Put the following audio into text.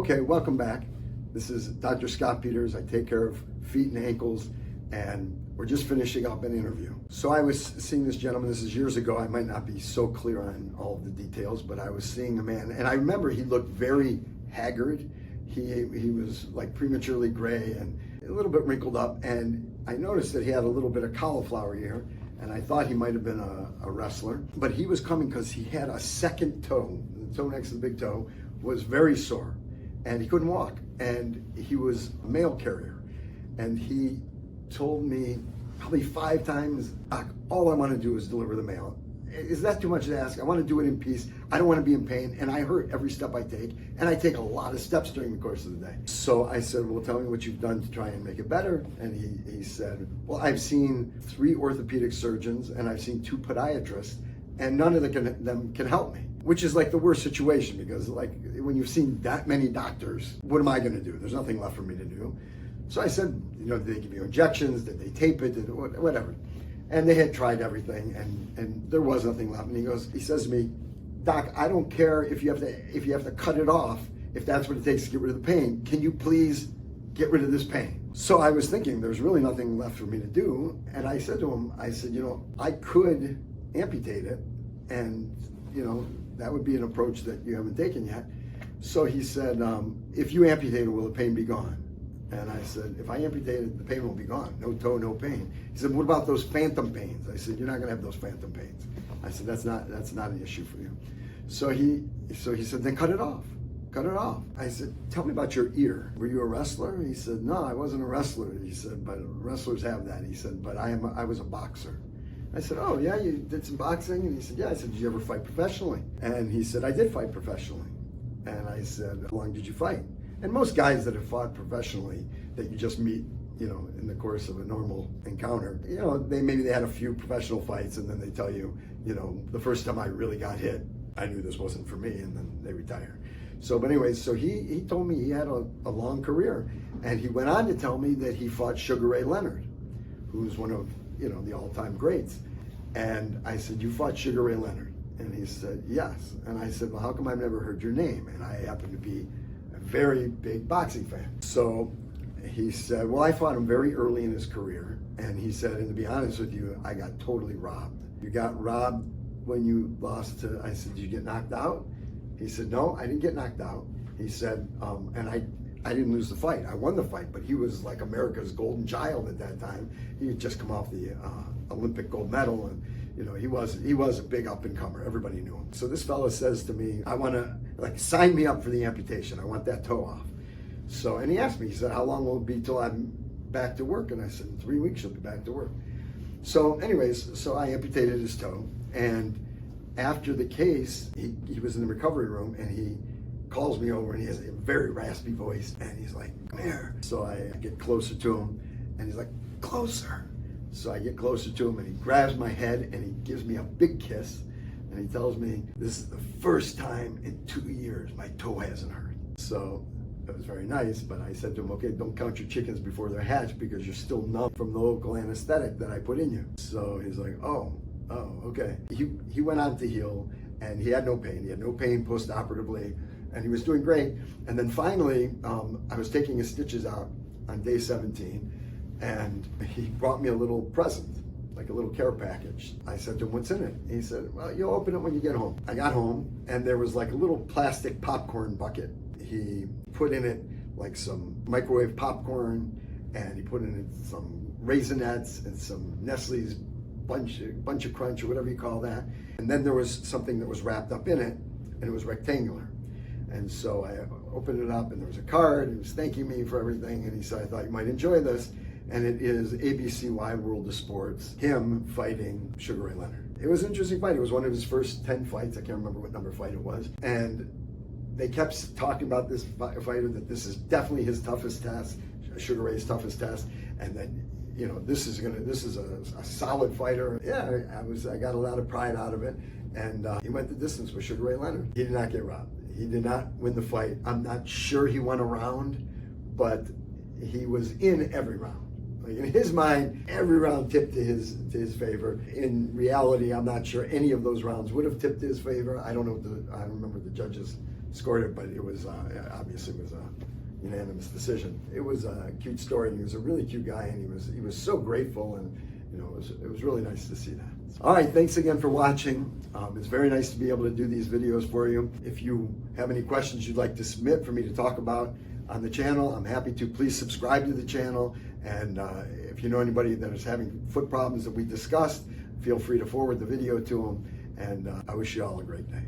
Okay, welcome back. This is Dr. Scott Peters. I take care of feet and ankles, and we're just finishing up an interview. So I was seeing this gentleman, this is years ago, I might not be so clear on all of the details, but I was seeing a man, and I remember he looked very haggard. He was like prematurely gray and a little bit wrinkled up, and I noticed that he had a little bit of cauliflower ear, and I thought he might have been a wrestler, but he was coming because he had a second toe, the toe next to the big toe was very sore, and he couldn't walk, and he was a mail carrier, and he told me probably 5 times, Doc, all I want to do is deliver the mail. Is that too much to ask? I want to do it in peace. I don't want to be in pain, and I hurt every step I take, and I take a lot of steps during the course of the day. So I said, well, tell me what you've done to try and make it better. And he said, well, I've seen 3 orthopedic surgeons, and I've seen 2 podiatrists, and none of them can help me, which is like the worst situation, because like when you've seen that many doctors, what am I going to do? There's nothing left for me to do. So I said, did they give you injections? Did they tape it? Whatever. And they had tried everything, and there was nothing left. And he says to me, Doc, I don't care if you have to cut it off, if that's what it takes to get rid of the pain. Can you please get rid of this pain? So I was thinking there's really nothing left for me to do. And I said to him, I said, I could amputate it, and that would be an approach that you haven't taken yet. So he said, if you amputate it, will the pain be gone? And I said, if I amputate it, the pain will be gone. No toe, no pain. He said, what about those phantom pains? I said, you're not going to have those phantom pains. I said, that's not an issue for you. So he said, then cut it off. Cut it off. I said, tell me about your ear. Were you a wrestler? He said, no, I wasn't a wrestler. He said, but wrestlers have that. He said, but I was a boxer. I said, oh yeah, you did some boxing? And he said, yeah. I said, did you ever fight professionally? And he said, I did fight professionally. And I said, how long did you fight? And most guys that have fought professionally that you just meet, in the course of a normal encounter, they had a few professional fights, and then they tell you, the first time I really got hit, I knew this wasn't for me, and then they retire. So, but anyways, so he told me he had a long career, and he went on to tell me that he fought Sugar Ray Leonard, who's one of, the all-time greats. And I said, you fought Sugar Ray Leonard? And he said, yes. And I said, well, how come I've never heard your name? And I happen to be a very big boxing fan. So he said, well, I fought him very early in his career. And he said, and to be honest with you, I got totally robbed. You got robbed when you lost to, I said, did you get knocked out? He said, no, I didn't get knocked out. He said, and I didn't lose the fight. I won the fight, but he was like America's golden child at that time. He had just come off the Olympic gold medal, and he was a big up-and-comer. Everybody knew him. So this fellow says to me, I want to, sign me up for the amputation. I want that toe off. So, and he asked me, he said, how long will it be till I'm back to work? And I said, in 3 weeks, you'll be back to work. So anyways, so I amputated his toe, and after the case, he was in the recovery room, and he calls me over, and he has a very raspy voice, and he's like, come here. So I get closer to him, and he's like, closer. So I get closer to him, and he grabs my head, and he gives me a big kiss, and he tells me, this is the first time in 2 years my toe hasn't hurt. So it was very nice, but I said to him, okay, don't count your chickens before they're hatched, because you're still numb from the local anesthetic that I put in you. So he's like, oh, okay. He went on to heal, and he had no pain. He had no pain post-operatively, and he was doing great. And then finally, I was taking his stitches out on day 17, and he brought me a little present, like a little care package. I said to him, what's in it? He said, well, you'll open it when you get home. I got home, and there was like a little plastic popcorn bucket. He put in it like some microwave popcorn, and he put in it some Raisinets and some Nestle's bunch of crunch, or whatever you call that. And then there was something that was wrapped up in it, and it was rectangular. And so I opened it up, and there was a card. He was thanking me for everything, and he said, I thought you might enjoy this. And it is ABC Wide World of Sports, him fighting Sugar Ray Leonard. It was an interesting fight. It was one of his first 10 fights. I can't remember what number fight it was. And they kept talking about this fighter, that this is definitely his toughest test, Sugar Ray's toughest test, and that this is a solid fighter. Yeah, I got a lot of pride out of it, and he went the distance with Sugar Ray Leonard. He did not get robbed. He did not win the fight. I'm not sure he won a round, but he was in every round. Like in his mind, every round tipped to his favor. In reality, I'm not sure any of those rounds would have tipped to his favor. I don't remember the judges' scored it, but it was obviously was a unanimous decision. It was a cute story, and he was a really cute guy, and he was so grateful, and it was really nice to see that. All right, thanks again for watching. It's very nice to be able to do these videos for you. If you have any questions you'd like to submit for me to talk about on the channel, I'm happy to. Please subscribe to the channel, and if you know anybody that is having foot problems that we discussed, feel free to forward the video to them, and I wish you all a great day.